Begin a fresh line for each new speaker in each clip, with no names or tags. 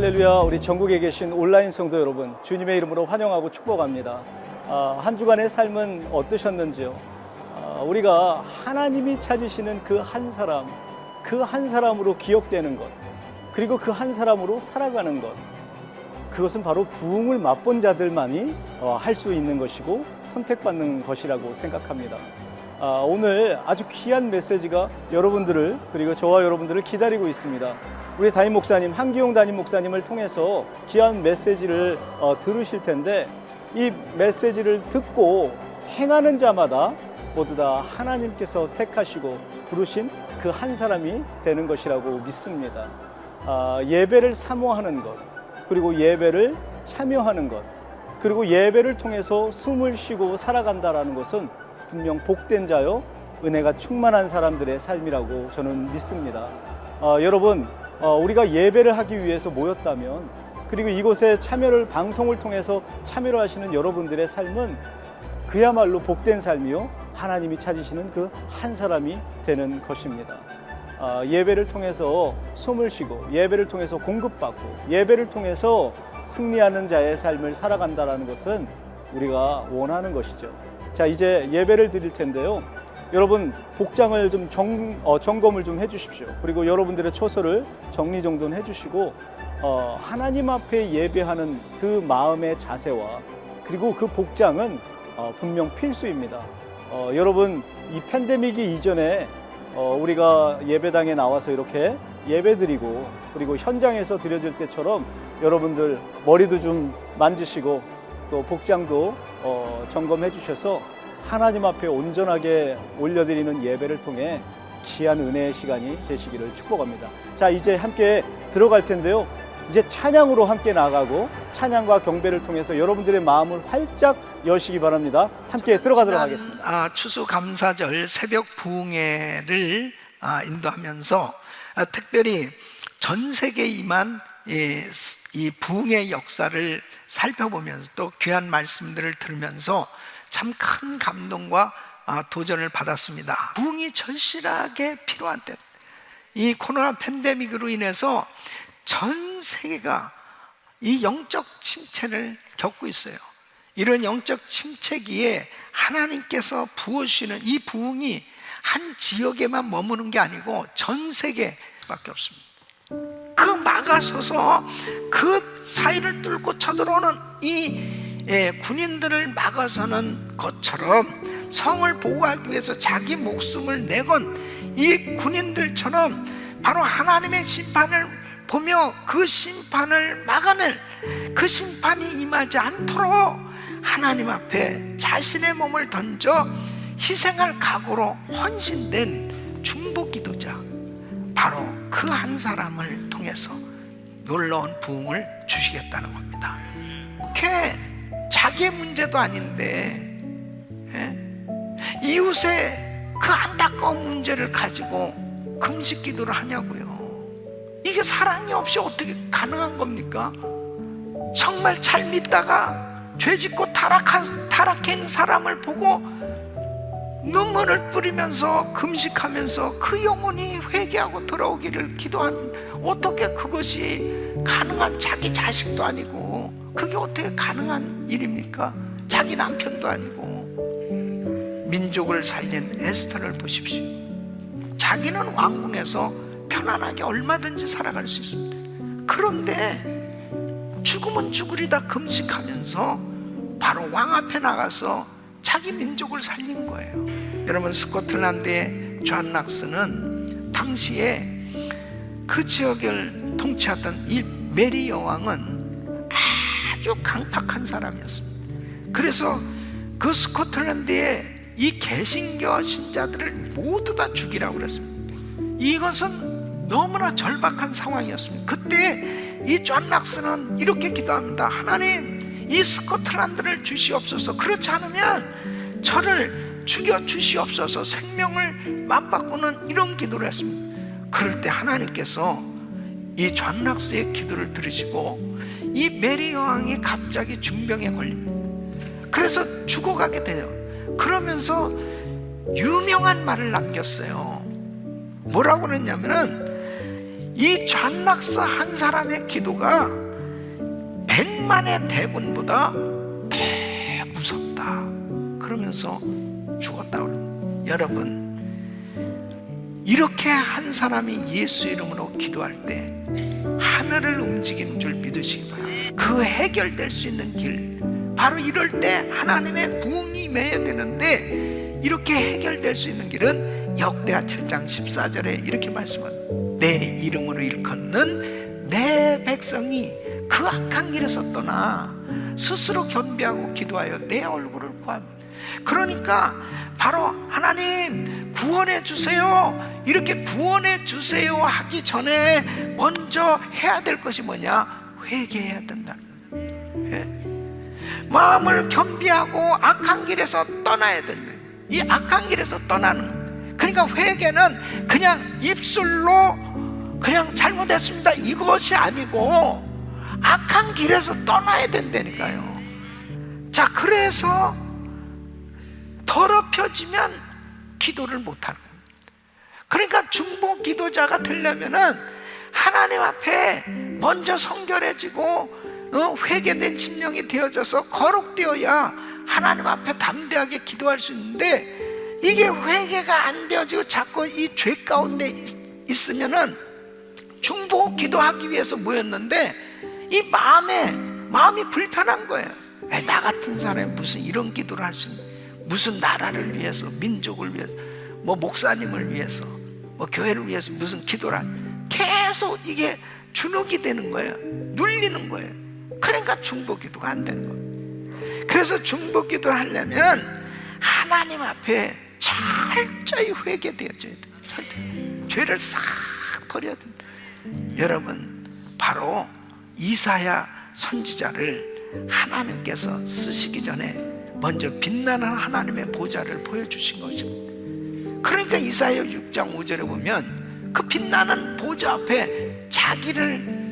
할렐루야. 우리 전국에 계신 온라인 성도 여러분, 주님의 이름으로 환영하고 축복합니다. 한 주간의 삶은 어떠셨는지요? 우리가 하나님이 찾으시는 그 한 사람으로 기억되는 것, 그리고 그 한 사람으로 살아가는 것, 그것은 바로 부흥을 맛본 자들만이 할 수 있는 것이고 선택받는 것이라고 생각합니다. 오늘 아주 귀한 메시지가 여러분들을, 그리고 저와 여러분들을 기다리고 있습니다. 우리 담임 목사님, 한기용 담임 목사님을 통해서 귀한 메시지를 들으실 텐데, 이 메시지를 듣고 행하는 자마다 모두 다 하나님께서 택하시고 부르신 그 한 사람이 되는 것이라고 믿습니다. 예배를 사모하는 것, 그리고 예배를 참여하는 것, 그리고 예배를 통해서 숨을 쉬고 살아간다라는 것은 분명 복된 자요, 은혜가 충만한 사람들의 삶이라고 저는 믿습니다. 여러분, 우리가 예배를 하기 위해서 모였다면, 그리고 이곳에 방송을 통해서 참여를 하시는 여러분들의 삶은 그야말로 복된 삶이요, 하나님이 찾으시는 그 한 사람이 되는 것입니다. 예배를 통해서 숨을 쉬고, 예배를 통해서 공급받고, 예배를 통해서 승리하는 자의 삶을 살아간다는 것은 우리가 원하는 것이죠. 자, 이제 예배를 드릴 텐데요, 여러분 복장을 좀 점검을 좀 해주십시오. 그리고 여러분들의 처소를 정리정돈 해주시고, 하나님 앞에 예배하는 그 마음의 자세와 그리고 그 복장은 분명 필수입니다. 여러분, 이 팬데믹이 이전에 우리가 예배당에 나와서 이렇게 예배드리고, 그리고 현장에서 드려질 때처럼 여러분들 머리도 좀 만지시고 또 복장도 점검해 주셔서 하나님 앞에 온전하게 올려드리는 예배를 통해 귀한 은혜의 시간이 되시기를 축복합니다. 자, 이제 함께 들어갈 텐데요, 이제 찬양으로 함께 나가고 찬양과 경배를 통해서 여러분들의 마음을 활짝 여시기 바랍니다. 함께 들어가도록 하겠습니다.
추수감사절 새벽 부흥회를 인도하면서 특별히 전 세계에 임한 이 부흥의 역사를 살펴보면서 또 귀한 말씀들을 들으면서 참 큰 감동과 도전을 받았습니다. 부흥이 절실하게 필요한 때, 이 코로나 팬데믹으로 인해서 전 세계가 이 영적 침체를 겪고 있어요. 이런 영적 침체기에 하나님께서 부어주시는 이 부흥이 한 지역에만 머무는 게 아니고 전 세계밖에 없습니다. 그 막아서서 그 사이를 뚫고 쳐들어오는 이 군인들을 막아서는 것처럼, 성을 보호하기 위해서 자기 목숨을 내건 이 군인들처럼 바로 하나님의 심판을 보며 그 심판을 막아낼, 그 심판이 임하지 않도록 하나님 앞에 자신의 몸을 던져 희생할 각오로 헌신된 중보기도자, 바로 그 한 사람을 통해서 놀라운 부흥을 주시겠다는 겁니다. 그게 자기의 문제도 아닌데 이웃의 그 안타까운 문제를 가지고 금식 기도를 하냐고요. 이게 사랑이 없이 어떻게 가능한 겁니까? 정말 잘 믿다가 죄짓고 타락한 사람을 보고 눈물을 뿌리면서 금식하면서 그 영혼이 회개하고 돌아오기를 기도한, 어떻게 그것이 가능한, 자기 자식도 아니고 그게 어떻게 가능한 일입니까? 자기 남편도 아니고. 민족을 살린 에스더를 보십시오. 자기는 왕궁에서 편안하게 얼마든지 살아갈 수 있습니다. 그런데 죽으면 죽으리다 금식하면서 바로 왕 앞에 나가서 자기 민족을 살린 거예요. 여러분, 스코틀랜드의 존 락스는 당시에 그 지역을 통치하던 이 메리 여왕은 아주 강팍한 사람이었습니다. 그래서 그 스코틀랜드의 이 개신교 신자들을 모두 다 죽이라고 그랬습니다. 이것은 너무나 절박한 상황이었습니다. 그때 이 존 락스는 이렇게 기도합니다. 하나님, 이 스코틀랜드를 주시옵소서. 그렇지 않으면 저를 죽여 주시옵소서. 생명을 맞바꾸는 이런 기도를 했습니다. 그럴 때 하나님께서 이 존 락스의 기도를 들으시고 이 메리 여왕이 갑자기 중병에 걸립니다. 그래서 죽어가게 돼요. 그러면서 유명한 말을 남겼어요. 뭐라고 그랬냐면은 이 잔락사 한 사람의 기도가 100만의 대군보다 더 무섭다 그러면서 죽었다. 여러분, 이렇게 한 사람이 예수 이름으로 기도할 때 하늘을 움직이는 줄 믿으시기 바랍니다. 그 해결될 수 있는 길, 바로 이럴 때 하나님의 부흥이 임해야 되는데, 이렇게 해결될 수 있는 길은 역대하 7장 14절에 이렇게 말씀합니다. 내 이름으로 일컫는 내 백성이 그 악한 길에서 떠나 스스로 겸비하고 기도하여 내 얼굴을 구합니다. 그러니까 바로 하나님 구원해 주세요, 이렇게 구원해 주세요 하기 전에 먼저 해야 될 것이 뭐냐? 회개해야 된다는 거예요. 예? 마음을 겸비하고 악한 길에서 떠나야 된다. 이 악한 길에서 떠나는 겁니다. 그러니까 회개는 그냥 입술로 그냥 잘못했습니다 이것이 아니고 악한 길에서 떠나야 된다니까요. 자, 그래서 더럽혀지면 기도를 못하는 겁니다. 그러니까 중보 기도자가 되려면은 하나님 앞에 먼저 성결해지고 회개된 심령이 되어져서 거룩되어야 하나님 앞에 담대하게 기도할 수 있는데, 이게 회개가 안 되어지고 자꾸 이 죄 가운데 있으면은 중보 기도하기 위해서 모였는데 이 마음이 불편한 거예요. 나 같은 사람이 무슨 이런 기도를 할 수 있는, 무슨 나라를 위해서, 민족을 위해서, 뭐 목사님을 위해서, 뭐 교회를 위해서 무슨 기도를 계속 이게 주눅이 되는 거예요. 눌리는 거예요. 그러니까 중보 기도가 안 되는 거예요. 그래서 중보 기도를 하려면 하나님 앞에 철저히 회개되어져야 돼요. 철저히 죄를 싹 버려야 된다. 여러분, 바로 이사야 선지자를 하나님께서 쓰시기 전에 먼저 빛나는 하나님의 보좌를 보여주신 것입니다. 그러니까 이사야 6장 5절에 보면 그 빛나는 보좌 앞에 자기를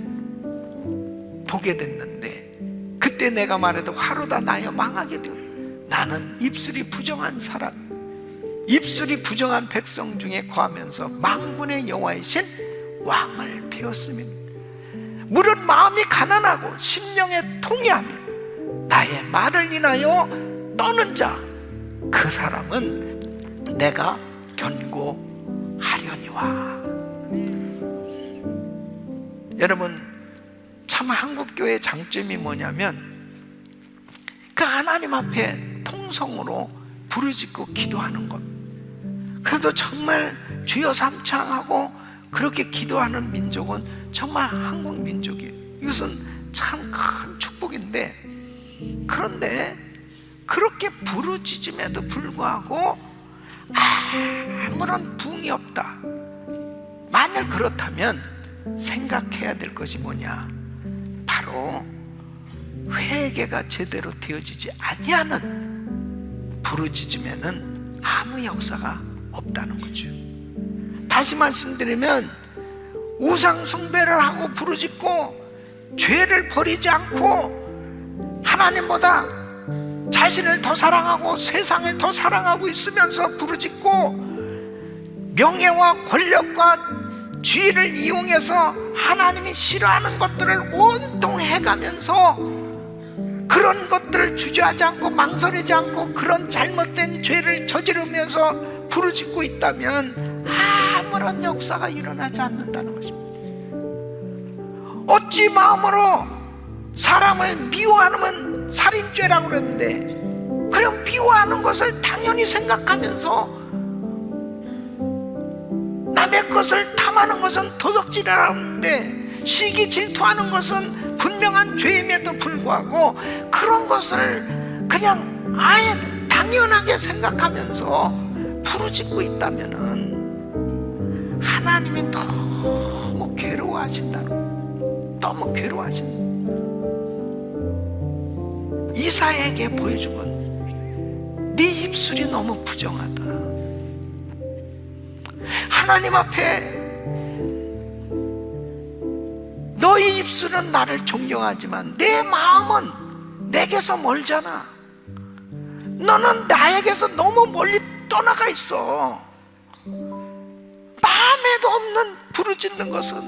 보게 됐는데, 그때 내가 말해도 화로다 나여 망하게 되어 나는 입술이 부정한 사람, 입술이 부정한 백성 중에 거하면서 만군의 여호와이신 왕을 배웠습니다. 물은 마음이 가난하고 심령에 통해하며 나의 말을 인하여 떠는 자, 그 사람은 내가 견고하려니와. 여러분, 참 한국교회의 장점이 뭐냐면 그 하나님 앞에 통성으로 부르짖고 기도하는 겁니다. 그래도 정말 주여 삼창하고 그렇게 기도하는 민족은 정말 한국 민족이에요. 이것은 참 큰 축복인데, 그런데 그렇게 부르짖음에도 불구하고 아무런 부흥이 없다. 만약 그렇다면 생각해야 될 것이 뭐냐? 바로 회개가 제대로 되어지지 아니하는 부르짖음에는 아무 역사가 없다는 거죠. 다시 말씀드리면 우상 숭배를 하고 부르짖고 죄를 버리지 않고 하나님보다 자신을 더 사랑하고 세상을 더 사랑하고 있으면서 부르짖고 명예와 권력과 지위를 이용해서 하나님이 싫어하는 것들을 온통 해가면서 그런 것들을 주저하지 않고 망설이지 않고 그런 잘못된 죄를 저지르면서 부르짖고 있다면 아무런 역사가 일어나지 않는다는 것입니다. 어찌 마음으로 사람을 미워하는 살인죄라고 그랬는데, 그냥 미워하는 것을 당연히 생각하면서 남의 것을 탐하는 것은 도적질이라고 하는데, 시기 질투하는 것은 분명한 죄임에도 불구하고 그런 것을 그냥 아예 당연하게 생각하면서 부르짖고 있다면은 하나님이 너무 괴로워하신다는 거예요. 너무 괴로워하신다. 이사야에게 보여준 건 네 입술이 너무 부정하다. 하나님 앞에 너희 입술은 나를 존경하지만 내 마음은 내게서 멀잖아. 너는 나에게서 너무 멀리 떠나가 있어. 마음에도 없는 부르짖는 것은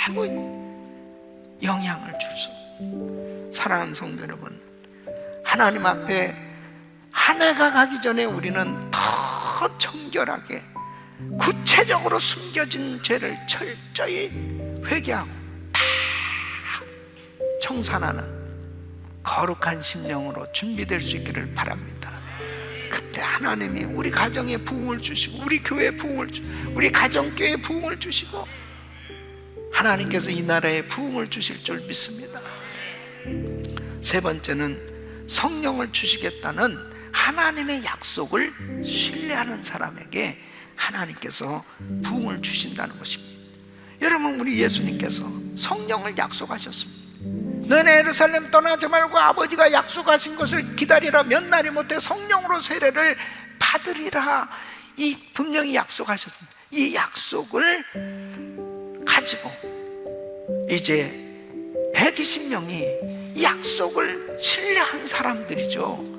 아무 영향을 줄 수 없어요. 사랑하는 성도 여러분, 하나님 앞에 한 해가 가기 전에 우리는 더 정결하게 구체적으로 숨겨진 죄를 철저히 회개하고 다 청산하는 거룩한 심령으로 준비될 수 있기를 바랍니다. 그때 하나님이 우리 가정에 부흥을 주시고, 우리 교회에 부흥을 주시고, 우리 가정교회에 부흥을 주시고, 하나님께서 이 나라에 부흥을 주실 줄 믿습니다. 세 번째는 성령을 주시겠다는 하나님의 약속을 신뢰하는 사람에게 하나님께서 부흥을 주신다는 것입니다. 여러분, 우리 예수님께서 성령을 약속하셨습니다. 너네 예루살렘 떠나지 말고 아버지가 약속하신 것을 기다리라. 몇 날이 못해 성령으로 세례를 받으리라. 이 분명히 약속하셨습니다. 이 약속을 가지고 이제 120명이 이 약속을 신뢰한 사람들이죠.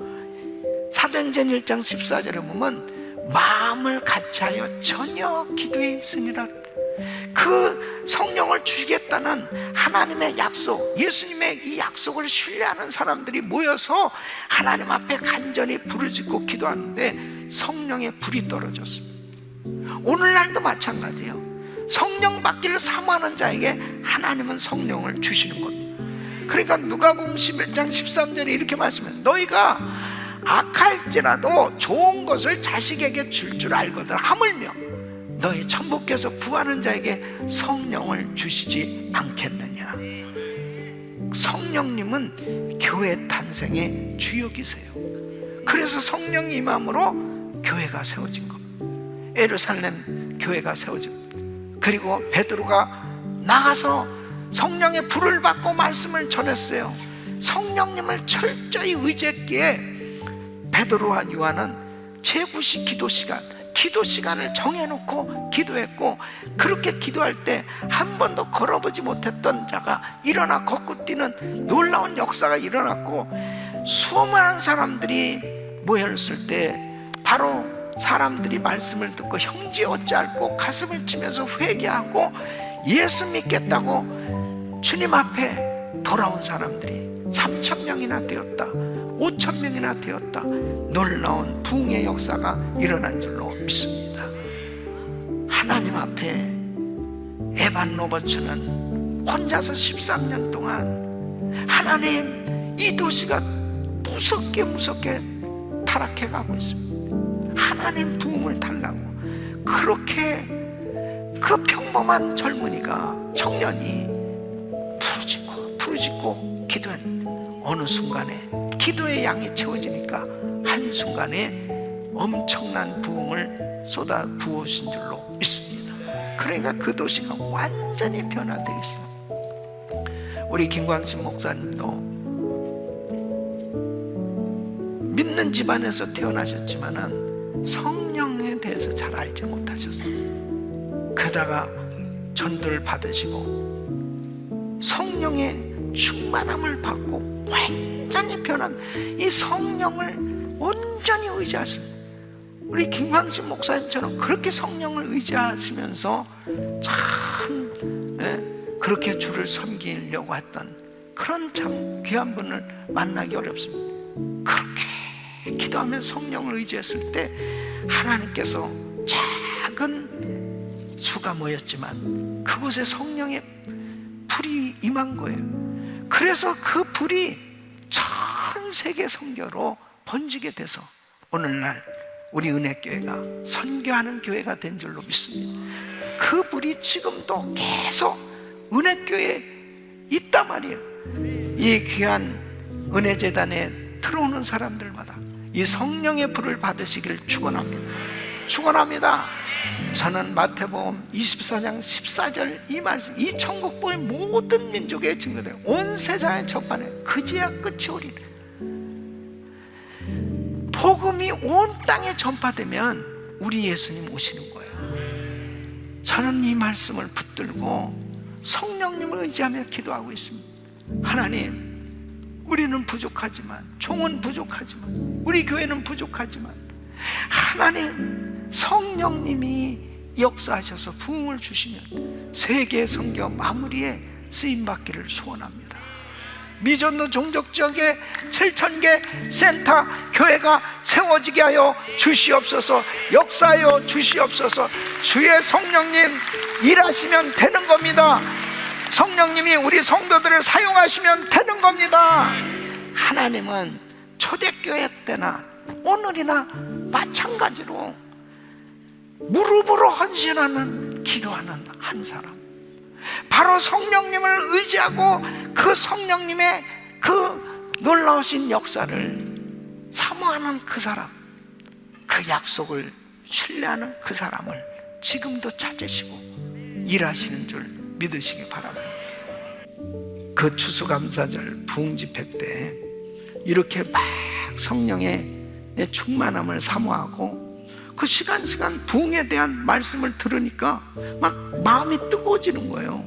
사도행전 1장 14절에 보면 마음을 같이하여 전혀 기도에 힘쓰니라. 그 성령을 주시겠다는 하나님의 약속, 예수님의 이 약속을 신뢰하는 사람들이 모여서 하나님 앞에 간절히 부르짖고 기도하는데 성령의 불이 떨어졌습니다. 오늘날도 마찬가지예요. 성령 받기를 사모하는 자에게 하나님은 성령을 주시는 겁니다. 그러니까 누가복음 11장 13절에 이렇게 말씀해요. 너희가 악할지라도 좋은 것을 자식에게 줄 줄 알거든 하물며 너희 천부께서 구하는 자에게 성령을 주시지 않겠느냐. 성령님은 교회 탄생의 주역이세요. 그래서 성령이 임함으로 교회가 세워진 겁니다. 예루살렘 교회가 세워진 겁니다. 그리고 베드로가 나가서 성령의 불을 받고 말씀을 전했어요. 성령님을 철저히 의지했기에 베드로와 요한은 제9시 기도 시간을 정해놓고 기도했고, 그렇게 기도할 때 한 번도 걸어보지 못했던 자가 일어나 걷고 뛰는 놀라운 역사가 일어났고, 수많은 사람들이 모였을 때 바로 사람들이 말씀을 듣고 형제 어찌할꼬 가슴을 치면서 회개하고 예수 믿겠다고 주님 앞에 돌아온 사람들이 3,000명이나 되었다, 5,000명이나 되었다. 놀라운 부흥의 역사가 일어난 줄로 믿습니다. 하나님 앞에 에반 로버츠는 혼자서 13년 동안 하나님, 이 도시가 무섭게 타락해 가고 있습니다. 하나님 부흥을 달라고 그렇게 그 평범한 젊은이가, 청년이 부르짖고 기도했는데 어느 순간에 기도의 양이 채워지니까 한순간에 엄청난 부흥을 쏟아 부으신 줄로 믿습니다. 그러니까 그 도시가 완전히 변화되겠습니다. 우리 김광신 목사님도 믿는 집안에서 태어나셨지만은 성령에 대해서 잘 알지 못하셨어요. 그러다가 전도를 받으시고 성령의 충만함을 받고 완전히 변한 이 성령을 온전히 의지하십니다. 우리 김광신 목사님처럼 그렇게 성령을 의지하시면서 참 그렇게 주를 섬기려고 했던 그런 참 귀한 분을 만나기 어렵습니다. 그렇게 기도하면서 성령을 의지했을 때 하나님께서 작은 수가 모였지만 그곳에 성령의 불이 임한 거예요. 그래서 그 불이 전 세계 선교로 번지게 돼서 오늘날 우리 은혜교회가 선교하는 교회가 된 줄로 믿습니다. 그 불이 지금도 계속 은혜교회에 있단 말이에요. 이 귀한 은혜재단에 들어오는 사람들마다 이 성령의 불을 받으시기를 축원합니다. 저는 마태복음 24장 14절 이 말씀, 이 천국보의 모든 민족에 증거되고 온 세상에 전파해 그제야 끝이 오리라. 복음이 온 땅에 전파되면 우리 예수님 오시는 거예요. 저는 이 말씀을 붙들고 성령님을 의지하며 기도하고 있습니다. 하나님, 우리는 부족하지만, 종은 부족하지만, 우리 교회는 부족하지만, 하나님 성령님이 역사하셔서 부흥을 주시면 세계 선교 마무리에 쓰임받기를 소원합니다. 미전도 종족지역에 7,000개 센터 교회가 세워지게 하여 주시옵소서. 역사하여 주시옵소서. 주의 성령님 일하시면 되는 겁니다. 성령님이 우리 성도들을 사용하시면 되는 겁니다. 하나님은 초대교회 때나 오늘이나 마찬가지로 무릎으로 헌신하는 기도하는 한 사람, 바로 성령님을 의지하고 그 성령님의 그 놀라우신 역사를 사모하는 그 사람, 그 약속을 신뢰하는 그 사람을 지금도 찾으시고 일하시는 줄 믿으시기 바랍니다. 그 추수감사절 부흥집회 때 이렇게 막 성령의 충만함을 사모하고 그 시간 부흥에 대한 말씀을 들으니까 막 마음이 뜨거워지는 거예요.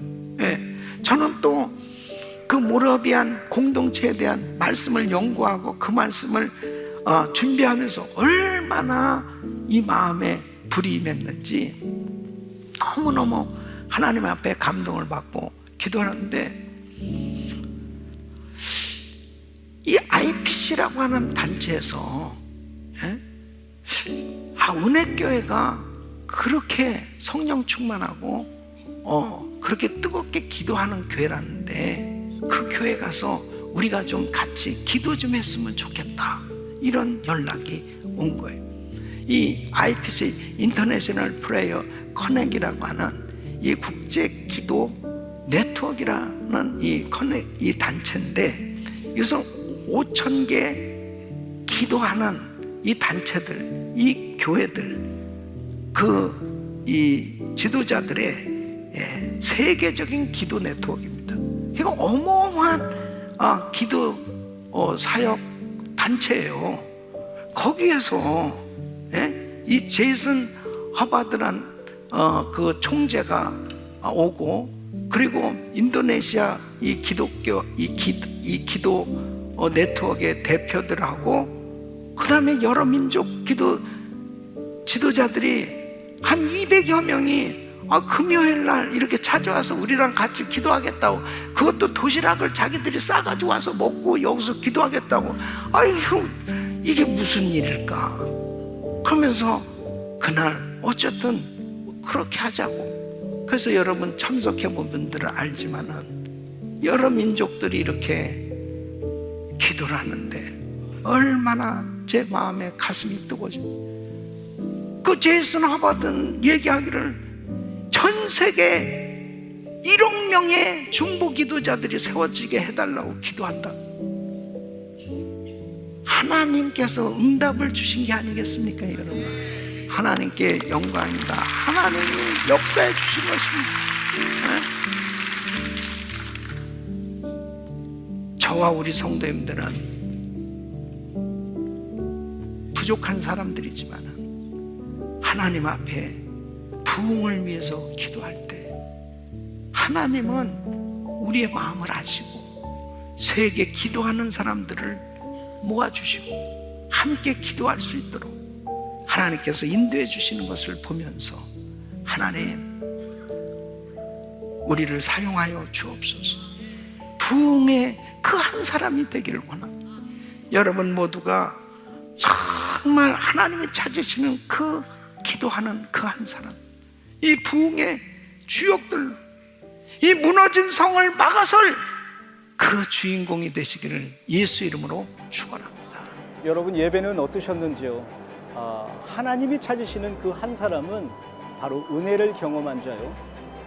저는 또 그 모라비안 공동체에 대한 말씀을 연구하고 그 말씀을 준비하면서 얼마나 이 마음에 불이 임했는지 너무너무 하나님 앞에 감동을 받고 기도하는데, 이 IPC라고 하는 단체에서 은혜교회가 그렇게 성령 충만하고 그렇게 뜨겁게 기도하는 교회라는데, 그 교회 가서 우리가 좀 같이 기도 좀 했으면 좋겠다, 이런 연락이 온 거예요. 이 IPC 인터내셔널 프레이어 커넥이라고 하는 이 국제 기도 네트워크라는 이 단체인데, 여기서 5,000개 기도하는 이 단체들, 이 교회들, 이 지도자들의 세계적인 기도 네트워크입니다. 이거 어마어마한 기도 사역 단체예요. 거기에서 이 제이슨 허바드란 그 총재가 오고, 그리고 인도네시아 이 기독교 기도 네트워크의 대표들하고, 그 다음에 여러 민족 기도 지도자들이 한 200여 명이 금요일 날 이렇게 찾아와서 우리랑 같이 기도하겠다고, 그것도 도시락을 자기들이 싸가지고 와서 먹고 여기서 기도하겠다고. 아이고, 이게 무슨 일일까? 그러면서 그날 어쨌든 그렇게 하자고. 그래서 여러분 참석해본 분들은 알지만은 여러 민족들이 이렇게 기도를 하는데 얼마나 제 마음에 가슴이 뜨거워져. 그 제이슨 하바든 얘기하기를 전 세계 1억 명의 중보 기도자들이 세워지게 해달라고 기도한다. 하나님께서 응답을 주신 게 아니겠습니까, 여러분? 하나님께 영광입니다. 하나님이 역사해 주신 것입니다. 저와 우리 성도님들은 부족한 사람들이지만 하나님 앞에 부흥을 위해서 기도할 때 하나님은 우리의 마음을 아시고 세계 기도하는 사람들을 모아주시고 함께 기도할 수 있도록 하나님께서 인도해 주시는 것을 보면서, 하나님 우리를 사용하여 주옵소서. 부흥의 그 한 사람이 되기를 원합니다. 여러분 모두가 정말 하나님이 찾으시는 그 기도하는 그 한 사람, 이 부흥의 주역들, 이 무너진 성을 막아설 그 주인공이 되시기를 예수 이름으로 축원합니다.
여러분 예배는 어떠셨는지요? 하나님이 찾으시는 그 한 사람은 바로 은혜를 경험한 자요,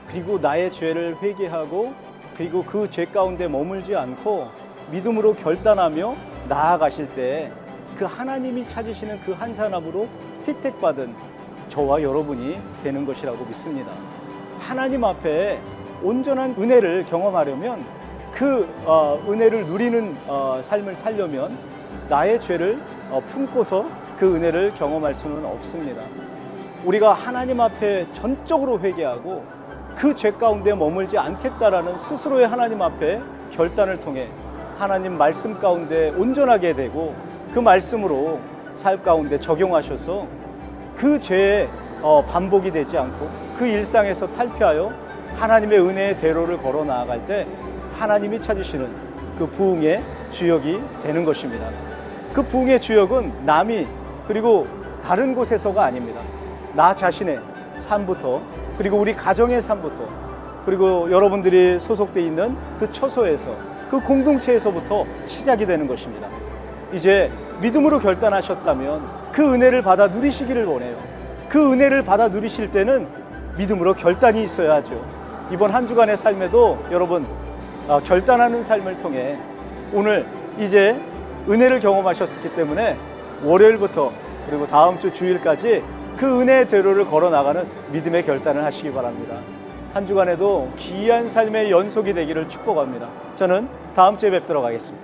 그리고 나의 죄를 회개하고 그리고 그 죄 가운데 머물지 않고 믿음으로 결단하며 나아가실 때 그 하나님이 찾으시는 그 한 사람으로 피택받은 저와 여러분이 되는 것이라고 믿습니다. 하나님 앞에 온전한 은혜를 경험하려면, 그 은혜를 누리는 삶을 살려면 나의 죄를 품고서 그 은혜를 경험할 수는 없습니다. 우리가 하나님 앞에 전적으로 회개하고 그 죄 가운데 머물지 않겠다라는 스스로의 하나님 앞에 결단을 통해 하나님 말씀 가운데 온전하게 되고 그 말씀으로 삶 가운데 적용하셔서 그 죄에 반복이 되지 않고 그 일상에서 탈피하여 하나님의 은혜의 대로를 걸어 나아갈 때 하나님이 찾으시는 그 부흥의 주역이 되는 것입니다. 그 부흥의 주역은 남이 그리고 다른 곳에서가 아닙니다. 나 자신의 삶부터, 그리고 우리 가정의 삶부터, 그리고 여러분들이 소속되어 있는 그 처소에서, 그 공동체에서부터 시작이 되는 것입니다. 이제 믿음으로 결단하셨다면 그 은혜를 받아 누리시기를 원해요. 그 은혜를 받아 누리실 때는 믿음으로 결단이 있어야 하죠. 이번 한 주간의 삶에도 여러분 결단하는 삶을 통해 오늘 이제 은혜를 경험하셨기 때문에 월요일부터 그리고 다음 주 주일까지 그 은혜의 대로를 걸어 나가는 믿음의 결단을 하시기 바랍니다. 한 주간에도 귀한 삶의 연속이 되기를 축복합니다. 저는 다음 주에 뵙도록 하겠습니다.